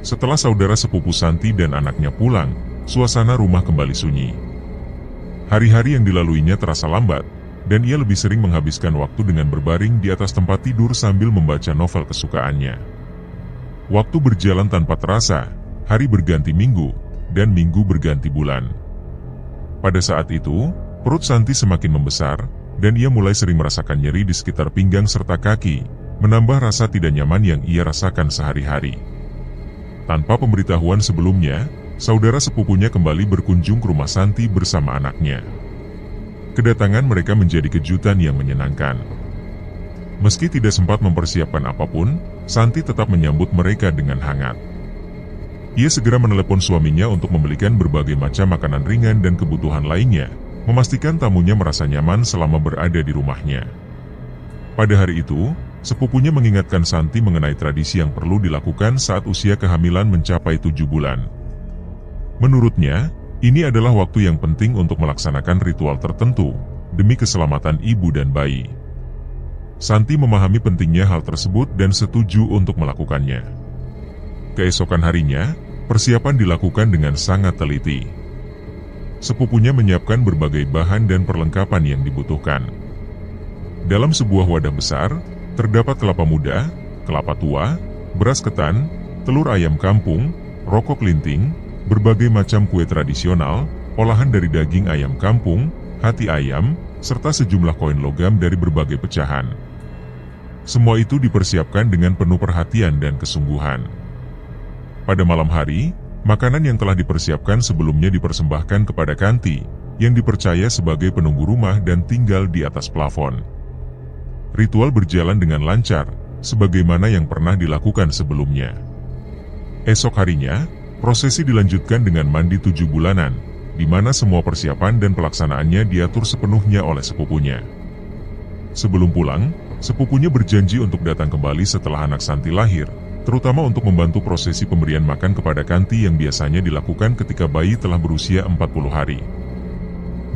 Setelah saudara sepupu Santi dan anaknya pulang, suasana rumah kembali sunyi. Hari-hari yang dilaluinya terasa lambat, dan ia lebih sering menghabiskan waktu dengan berbaring di atas tempat tidur sambil membaca novel kesukaannya. Waktu berjalan tanpa terasa, hari berganti minggu, dan minggu berganti bulan. Pada saat itu, perut Santi semakin membesar, dan ia mulai sering merasakan nyeri di sekitar pinggang serta kaki, menambah rasa tidak nyaman yang ia rasakan sehari-hari. Tanpa pemberitahuan sebelumnya, saudara sepupunya kembali berkunjung ke rumah Santi bersama anaknya. Kedatangan mereka menjadi kejutan yang menyenangkan. Meski tidak sempat mempersiapkan apapun, Santi tetap menyambut mereka dengan hangat. Ia segera menelepon suaminya untuk membelikan berbagai macam makanan ringan dan kebutuhan lainnya, memastikan tamunya merasa nyaman selama berada di rumahnya. Pada hari itu, sepupunya mengingatkan Santi mengenai tradisi yang perlu dilakukan saat usia kehamilan mencapai 7 bulan. Menurutnya, ini adalah waktu yang penting untuk melaksanakan ritual tertentu, demi keselamatan ibu dan bayi. Santi memahami pentingnya hal tersebut dan setuju untuk melakukannya. Keesokan harinya, persiapan dilakukan dengan sangat teliti. Sepupunya menyiapkan berbagai bahan dan perlengkapan yang dibutuhkan. Dalam sebuah wadah besar, terdapat kelapa muda, kelapa tua, beras ketan, telur ayam kampung, rokok linting, berbagai macam kue tradisional, olahan dari daging ayam kampung, hati ayam, serta sejumlah koin logam dari berbagai pecahan. Semua itu dipersiapkan dengan penuh perhatian dan kesungguhan. Pada malam hari, makanan yang telah dipersiapkan sebelumnya dipersembahkan kepada Kanti, yang dipercaya sebagai penunggu rumah dan tinggal di atas plafon. Ritual berjalan dengan lancar, sebagaimana yang pernah dilakukan sebelumnya. Esok harinya, prosesi dilanjutkan dengan mandi 7 bulanan, di mana semua persiapan dan pelaksanaannya diatur sepenuhnya oleh sepupunya. Sebelum pulang, sepupunya berjanji untuk datang kembali setelah anak Santi lahir, terutama untuk membantu prosesi pemberian makan kepada Kanti yang biasanya dilakukan ketika bayi telah berusia 40 hari.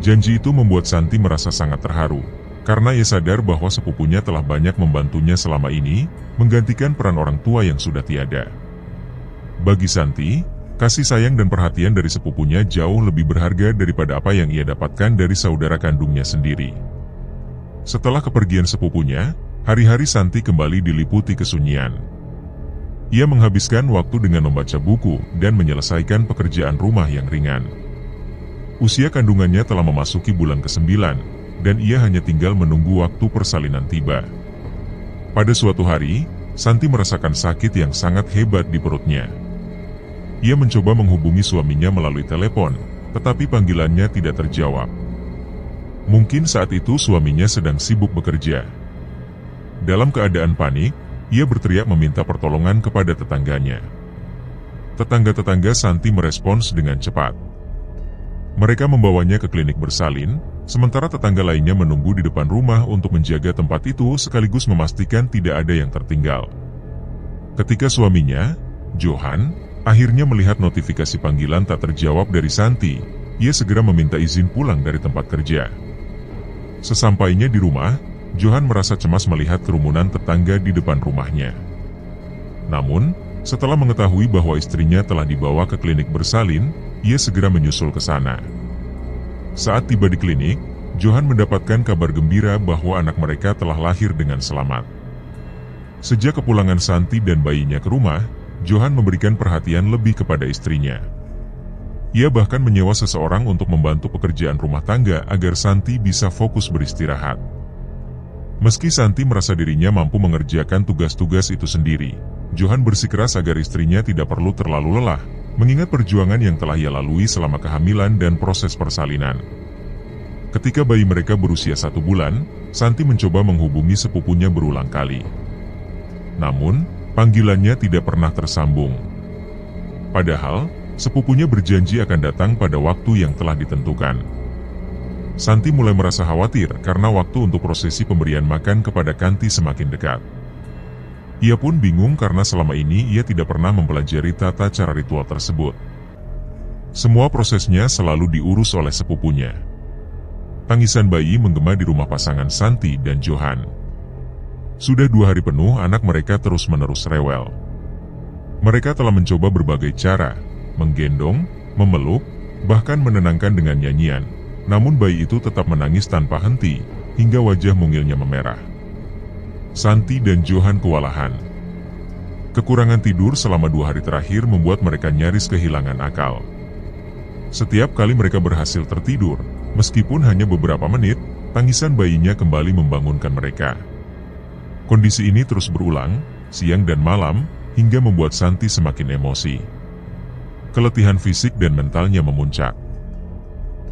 Janji itu membuat Santi merasa sangat terharu, karena ia sadar bahwa sepupunya telah banyak membantunya selama ini, menggantikan peran orang tua yang sudah tiada. Bagi Santi, kasih sayang dan perhatian dari sepupunya jauh lebih berharga daripada apa yang ia dapatkan dari saudara kandungnya sendiri. Setelah kepergian sepupunya, hari-hari Santi kembali diliputi kesunyian. Ia menghabiskan waktu dengan membaca buku dan menyelesaikan pekerjaan rumah yang ringan. Usia kandungannya telah memasuki bulan ke-9, dan ia hanya tinggal menunggu waktu persalinan tiba. Pada suatu hari, Santi merasakan sakit yang sangat hebat di perutnya. Ia mencoba menghubungi suaminya melalui telepon, tetapi panggilannya tidak terjawab. Mungkin saat itu suaminya sedang sibuk bekerja. Dalam keadaan panik, ia berteriak meminta pertolongan kepada tetangganya. Tetangga-tetangga Santi merespons dengan cepat. Mereka membawanya ke klinik bersalin, sementara tetangga lainnya menunggu di depan rumah untuk menjaga tempat itu sekaligus memastikan tidak ada yang tertinggal. Ketika suaminya, Johan, akhirnya melihat notifikasi panggilan tak terjawab dari Santi, ia segera meminta izin pulang dari tempat kerja. Sesampainya di rumah, Johan merasa cemas melihat kerumunan tetangga di depan rumahnya. Namun, setelah mengetahui bahwa istrinya telah dibawa ke klinik bersalin, ia segera menyusul ke sana. Saat tiba di klinik, Johan mendapatkan kabar gembira bahwa anak mereka telah lahir dengan selamat. Sejak kepulangan Santi dan bayinya ke rumah, Johan memberikan perhatian lebih kepada istrinya. Ia bahkan menyewa seseorang untuk membantu pekerjaan rumah tangga agar Santi bisa fokus beristirahat. Meski Santi merasa dirinya mampu mengerjakan tugas-tugas itu sendiri, Johan bersikeras agar istrinya tidak perlu terlalu lelah, mengingat perjuangan yang telah ia lalui selama kehamilan dan proses persalinan. Ketika bayi mereka berusia 1 bulan, Santi mencoba menghubungi sepupunya berulang kali. Namun, panggilannya tidak pernah tersambung. Padahal, sepupunya berjanji akan datang pada waktu yang telah ditentukan. Santi mulai merasa khawatir karena waktu untuk prosesi pemberian makan kepada Kanti semakin dekat. Ia pun bingung karena selama ini ia tidak pernah mempelajari tata cara ritual tersebut. Semua prosesnya selalu diurus oleh sepupunya. Tangisan bayi menggema di rumah pasangan Santi dan Johan. Sudah 2 hari penuh anak mereka terus-menerus rewel. Mereka telah mencoba berbagai cara, menggendong, memeluk, bahkan menenangkan dengan nyanyian. Namun bayi itu tetap menangis tanpa henti, hingga wajah mungilnya memerah. Santi dan Johan kewalahan. Kekurangan tidur selama 2 hari terakhir membuat mereka nyaris kehilangan akal. Setiap kali mereka berhasil tertidur, meskipun hanya beberapa menit, tangisan bayinya kembali membangunkan mereka. Kondisi ini terus berulang, siang dan malam, hingga membuat Santi semakin emosi. Keletihan fisik dan mentalnya memuncak.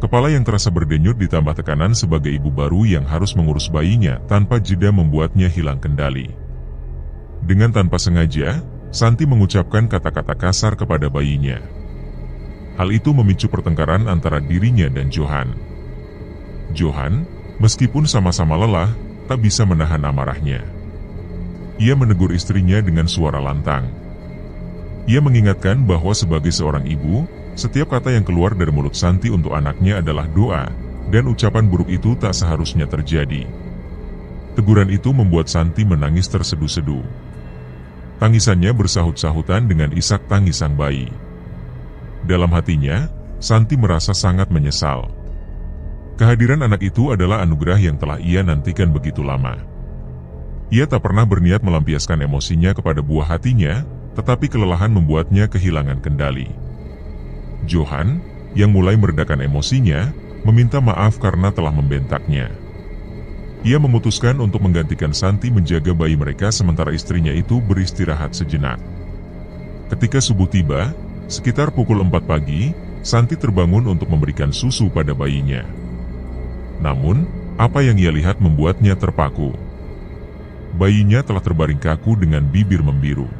Kepala yang terasa berdenyut ditambah tekanan sebagai ibu baru yang harus mengurus bayinya tanpa jeda membuatnya hilang kendali. Dengan tanpa sengaja, Santi mengucapkan kata-kata kasar kepada bayinya. Hal itu memicu pertengkaran antara dirinya dan Johan. Johan, meskipun sama-sama lelah, tak bisa menahan amarahnya. Ia menegur istrinya dengan suara lantang. Ia mengingatkan bahwa sebagai seorang ibu, setiap kata yang keluar dari mulut Santi untuk anaknya adalah doa, dan ucapan buruk itu tak seharusnya terjadi. Teguran itu membuat Santi menangis terseduh-seduh. Tangisannya bersahut-sahutan dengan isak tangis sang bayi. Dalam hatinya, Santi merasa sangat menyesal. Kehadiran anak itu adalah anugerah yang telah ia nantikan begitu lama. Ia tak pernah berniat melampiaskan emosinya kepada buah hatinya, tetapi kelelahan membuatnya kehilangan kendali. Johan, yang mulai meredakan emosinya, meminta maaf karena telah membentaknya. Ia memutuskan untuk menggantikan Santi menjaga bayi mereka sementara istrinya itu beristirahat sejenak. Ketika subuh tiba, sekitar pukul 4 pagi, Santi terbangun untuk memberikan susu pada bayinya. Namun, apa yang ia lihat membuatnya terpaku. Bayinya telah terbaring kaku dengan bibir membiru.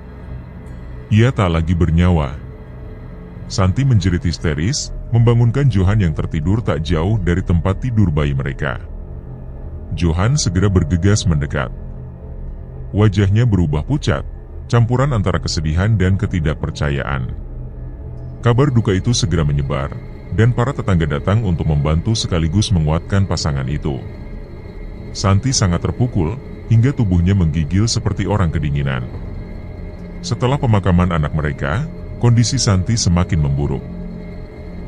Ia tak lagi bernyawa. Santi menjerit histeris, membangunkan Johan yang tertidur tak jauh dari tempat tidur bayi mereka. Johan segera bergegas mendekat. Wajahnya berubah pucat, campuran antara kesedihan dan ketidakpercayaan. Kabar duka itu segera menyebar, dan para tetangga datang untuk membantu sekaligus menguatkan pasangan itu. Santi sangat terpukul, hingga tubuhnya menggigil seperti orang kedinginan. Setelah pemakaman anak mereka, kondisi Santi semakin memburuk.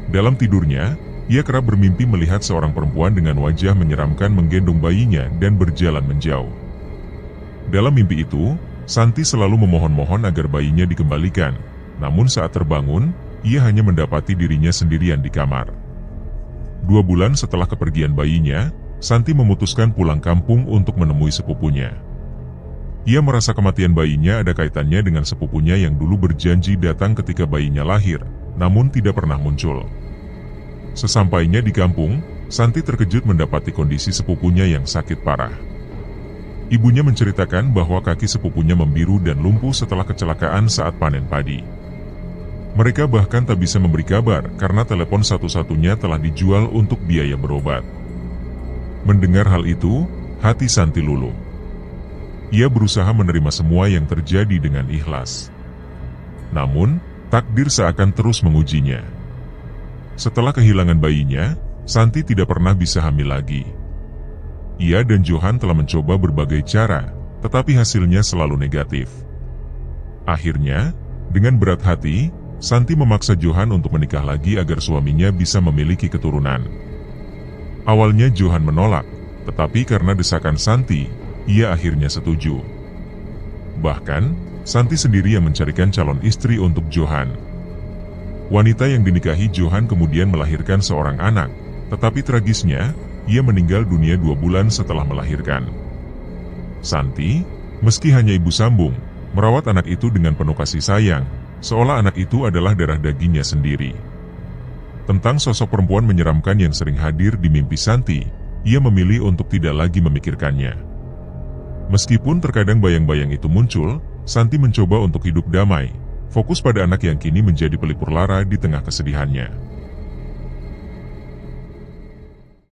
Dalam tidurnya, ia kerap bermimpi melihat seorang perempuan dengan wajah menyeramkan menggendong bayinya dan berjalan menjauh. Dalam mimpi itu, Santi selalu memohon-mohon agar bayinya dikembalikan, namun saat terbangun, ia hanya mendapati dirinya sendirian di kamar. 2 bulan setelah kepergian bayinya, Santi memutuskan pulang kampung untuk menemui sepupunya. Ia merasa kematian bayinya ada kaitannya dengan sepupunya yang dulu berjanji datang ketika bayinya lahir, namun tidak pernah muncul. Sesampainya di kampung, Santi terkejut mendapati kondisi sepupunya yang sakit parah. Ibunya menceritakan bahwa kaki sepupunya membiru dan lumpuh setelah kecelakaan saat panen padi. Mereka bahkan tak bisa memberi kabar karena telepon satu-satunya telah dijual untuk biaya berobat. Mendengar hal itu, hati Santi luluh. Ia berusaha menerima semua yang terjadi dengan ikhlas. Namun, takdir seakan terus mengujinya. Setelah kehilangan bayinya, Santi tidak pernah bisa hamil lagi. Ia dan Johan telah mencoba berbagai cara, tetapi hasilnya selalu negatif. Akhirnya, dengan berat hati, Santi memaksa Johan untuk menikah lagi agar suaminya bisa memiliki keturunan. Awalnya Johan menolak, tetapi karena desakan Santi, ia akhirnya setuju. Bahkan, Santi sendiri yang mencarikan calon istri untuk Johan. Wanita yang dinikahi Johan kemudian melahirkan seorang anak, tetapi tragisnya, ia meninggal dunia 2 bulan setelah melahirkan. Santi, meski hanya ibu sambung, merawat anak itu dengan penuh kasih sayang, seolah anak itu adalah darah dagingnya sendiri. Tentang sosok perempuan menyeramkan yang sering hadir di mimpi Santi, ia memilih untuk tidak lagi memikirkannya. Meskipun terkadang bayang-bayang itu muncul, Santi mencoba untuk hidup damai, fokus pada anak yang kini menjadi pelipur lara di tengah kesedihannya.